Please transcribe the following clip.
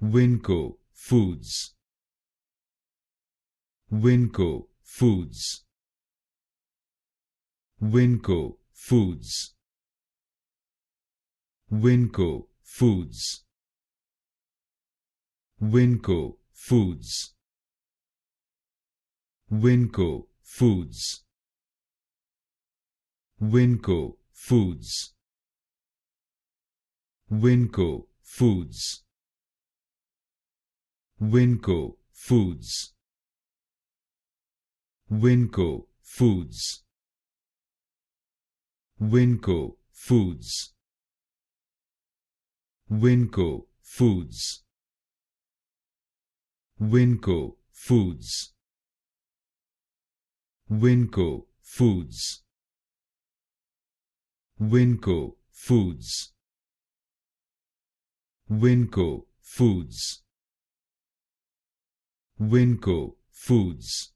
WinCo Foods. WinCo Foods. WinCo Foods. WinCo Foods. WinCo Foods. WinCo Foods. WinCo Foods. WinCo Foods. WinCo Foods. WinCo Foods. WinCo Foods. WinCo Foods. WinCo Foods. WinCo Foods. WinCo Foods. WinCo Foods. WinCo Foods.